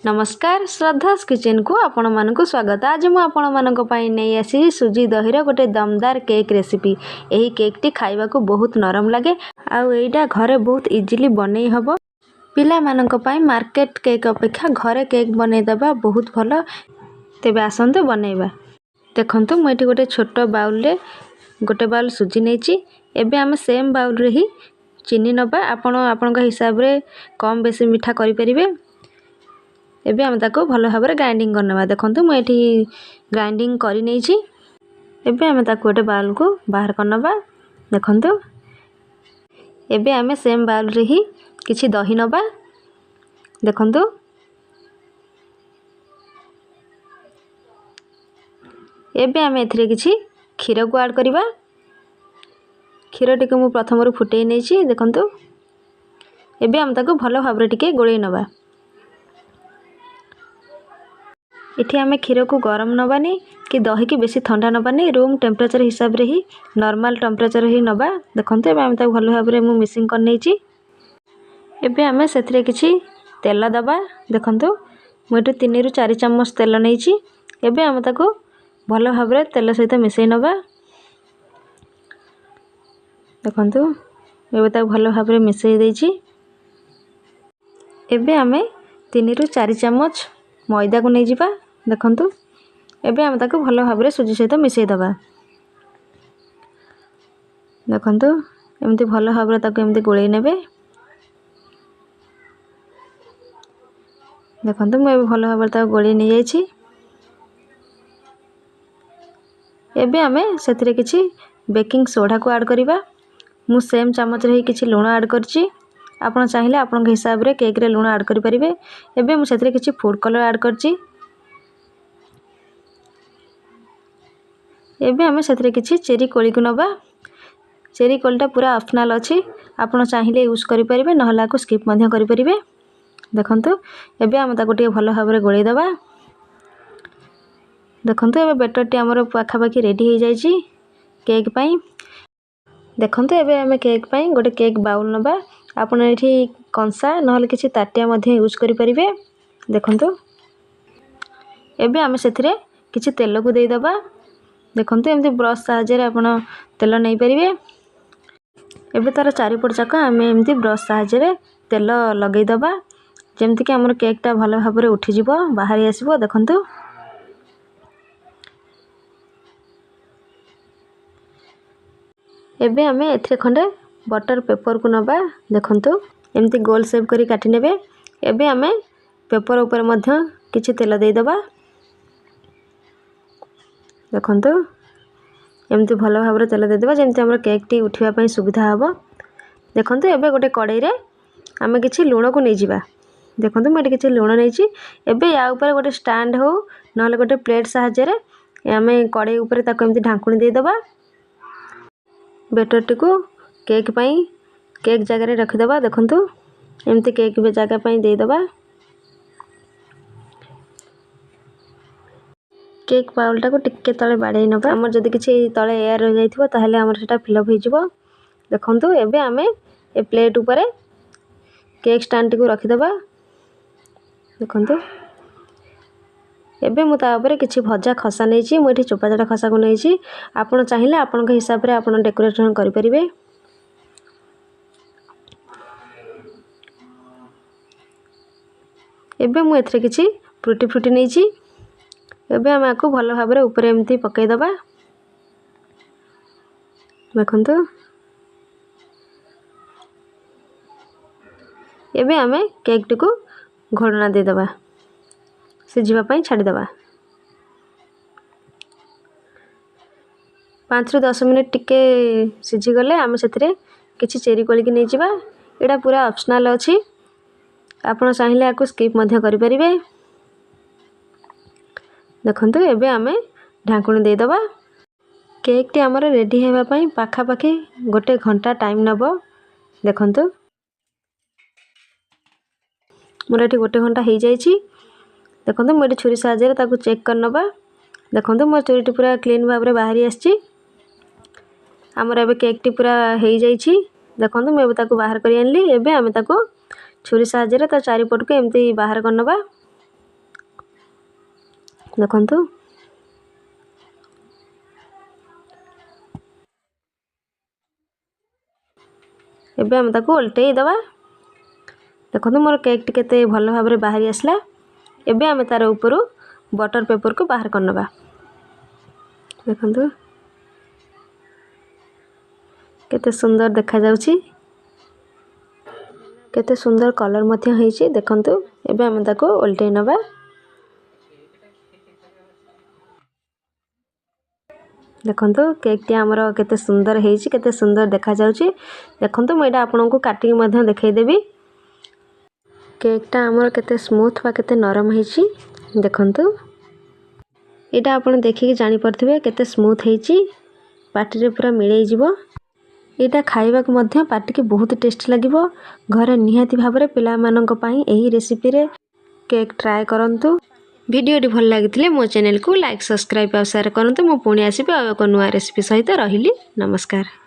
नमस्कार श्रद्धास किचन को आपण मानक स्वागत। आज मु आपण मानक पई नै आसी सुजी दहीर गोटे दमदार केक रेसिपी। एही केक टी खाइबा को बहुत नरम लागे आउ एटा घरे बहुत इजीली बनै हबो। पिला मानक पई मार्केट केक अपेक्षा घरे केक बनै दबा बहुत भलो। तेबे आसंते बनैबा। देखंतु मु एटी गोटे छोट बाउल रे गोटे बाउल सुजी नैची। एबे हम सेम बाउल रे ही चीनी नबा। आपण आपनका हिसाब रे कम बेसी मिठा करि परिबे। एबे हम ताको भलो भाबरे ग्राइंडिंग करनबा। देखंतु मु एठी ग्राइंडिंग करि नैची। एबे हम ताको गोटे बाउल को बाहर करनबा। देखंतु एबे हम सेम बाउल रे ही किछि दही नबा। देखंतु एबे हम एथिरे किछि क्षीर को ऐड करिबा। क्षीर टिके मु प्रथम रु फुटै नैची। देखंतु एबे हम ताको भलो भाबरे टिके गोळै नबा। इठी आमे क्षीर को गरम नबानी कि दही की बेसी ठंडा नबानी। रूम टेम्परेचर हिसाब रे ही नॉर्मल टेम्परेचर ही नबा। देखंतु एबे हम ताको भलो भाबरे मु मिक्सिंग कर नैची। एबे आमे सेथरे किछि तेल दबा। देखंतु मु एठी 3 रु 4 चम्मच तेल नैची। एबे हम ताको भलो भाबरे तेल सहित मिसै नबा। देखंतु एबे ताको भलो भाबरे मिसै दैची। एबे आमे 3 रु 4 चम्मच मैदा को नै जिबा। देखंतु एबे हम ताको भलो भाबरे सुजी सहित मिसै दबा। देखंतु एमती भलो भाबरे ताको एमती गोळै नेबे। देखंतु मु एबे भलो भाबरे ताको गोळै नै जायछि। एबे आमे सेथरे किछि बेकिंग सोडा को ऐड करिबा। मु सेम चम्मच रे ही किछि लूण ऐड करछि। आपण चाहिले आपण हिसाब रे केक रे लूण ऐड करि परिबे। एबे मु सेथरे किछि फूड कलर ऐड करछि। एबे हमें सेथरे किछि चेरी कोली को नबा। चेरी कोलीटा पूरा ऑप्शनल अछि। आपण चाहिले यूज करि परिबे नहला को स्किप मध्य करि परिबे। देखंतु एबे हम ताको टिके भलो भाबरे गोळै दबा। देखंतु एबे बैटर टी हमर पाखा पाखी रेडी हो जायछि केक पई। देखंतु एबे हमें केक पई गोटे केक बाउल नबा। आपण एठी कंसा नहले किछि ताटिया मध्य यूज करि परिबे। देखंतु एबे हमें सेथरे किछि तेल को देई दबा। देखंतु एमती ब्रश साहाय्य रे आपण तेल नै परिबे। एबे तार चारिपट जाक हमें एमती ब्रश साहाय्य रे तेल लगै दबा जेमति कि हमर केक टा भलो भाबरे उठी जिवो बाहरी आसीबो। देखंतु एबे हमें एथरे खंडे बटर पेपर को नबा। देखंतु एमती गोल शेप करी काटी नेबे। एबे हमें पेपर ऊपर मध्य किछि तेल देई दबा। देखंतु एमती भलो भाबरे तेल दे देबा जेमती हमर केक टी उठिबा पई सुविधा हबो। देखंतु एबे गोटे कढ़ाई रे आमे किछि लूण को नै जिबा। देखंतु मैं किछि लूण नैछि। एबे या ऊपर गोटे स्टैंड हो नहले गोटे प्लेट साहाय्य रे आमे कढ़ाई ऊपर ताको एमती ढांकुणी दे दबा। बैटर टी को केक पई केक जगह रे रख दबा। देखंतु एमती केक बे जगह पई दे दबा। केक बाउल को टिके तले बाड़े नबा। हमर जदी किछि तले एयर हो जाइथिबो ताहले हमर सेटा फिल अप हो जिवो। देखंतु एबे हमें ए प्लेट ऊपर केक स्टैंड को रखि दबा। देखंतु एबे मु ता ऊपर किछि भजा खसा नैछि। मु एठी चोपा जटा खसा को नैछि। आपण चाहिले आपण के हिसाब रे आपण डेकोरेशन करि परिबे। एबे मु एथरे किछि फ्रूटी फ्रूटी नैछि। एबे हम आको भलो भाबरे ऊपर एमती पकै दबा। देखंतु एबे हमें केक टी को घोड़ना दे दबा सिझिबा पई छाडी दबा। 5 रु 10 मिनिट टिके सिझी गले हम सेथरे किछि चेरी कोली के नै जिबा। एडा पूरा ऑप्शनल अछि। आपण चाहिले आको स्किप मध्य करि परिबे। देखंतु एबे हमें ढांकुणी दे दबा। केक टी हमर रेडी हेबा पई पाखा पाखी गोटे घंटा टाइम नबो। देखंतु मोर एठी गोटे घंटा हे जायछि। देखंतु मोर एठी छुरी साहाय्य रे ताको चेक कर नबा। देखंतु मोर छुरी टी पूरा क्लीन भाबरे बाहरी आछि। हमर एबे केक टी पूरा हे जायछि। देखंतु मैं एबे ताको बाहर करि आनली। एबे हम ताको छुरी साहाय्य रे ता चारि पट को एमती बाहर कर नबा। ଦେଖନ୍ତୁ ଏବେ ଆମେ ତାକୁ ଓଲଟେଇ ଦେବା। ଦେଖନ୍ତୁ ମୋର କେକ୍ଟି କେତେ ଭଲ ଭାବରେ ବାହାରି ଆସିଲା। ଏବେ ଆମେ ତାର ଉପରୁ ବଟର ପେପରକୁ ବାହାର କରିନେବା। ଦେଖନ୍ତୁ କେତେ ସୁନ୍ଦର ଦେଖାଯାଉଛି, କେତେ ସୁନ୍ଦର କଲର୍ ମଧ୍ୟ ହେଇଛି। ଦେଖନ୍ତୁ ଏବେ ଆମେ ତାକୁ ଓଲଟେଇ ନେବା। ଦେଖନ୍ତୁ କେକ୍ଟି ଆମର କେତେ ସୁନ୍ଦର ହେଇଛି, କେତେ ସୁନ୍ଦର ଦେଖାଯାଉଛି। ଦେଖନ୍ତୁ ମୁଁ ଏଇଟା ଆପଣଙ୍କୁ କାଟିକି ମଧ୍ୟ ଦେଖେଇଦେବି। କେକ୍ଟା ଆମର କେତେ ସ୍ମୁଥ୍ ବା କେତେ ନରମ ହେଇଛି। ଦେଖନ୍ତୁ ଏଇଟା ଆପଣ ଦେଖିକି ଜାଣିପାରୁଥିବେ କେତେ ସ୍ମୁଥ୍ ହେଇଛି, ପାଟିରେ ପୁରା ମିଳେଇଯିବ। ଏଇଟା ଖାଇବାକୁ ମଧ୍ୟ ପାଟିକି ବହୁତ ଟେଷ୍ଟି ଲାଗିବ। ଘରେ ନିହାତି ଭାବରେ ପିଲାମାନଙ୍କ ପାଇଁ ଏହି ରେସିପିରେ କେକ୍ ଟ୍ରାଏ କରନ୍ତୁ। ଭିଡ଼ିଓଟି ଭଲ ଲାଗିଥିଲେ ମୋ ଚ୍ୟାନେଲକୁ ଲାଇକ୍, ସବସ୍କ୍ରାଇବ୍ ଆଉ ସେୟାର କରନ୍ତୁ। ମୁଁ ପୁଣି ଆସିବି ଆଉ ଏକ ନୂଆ ରେସିପି ସହିତ। ରହିଲି, ନମସ୍କାର।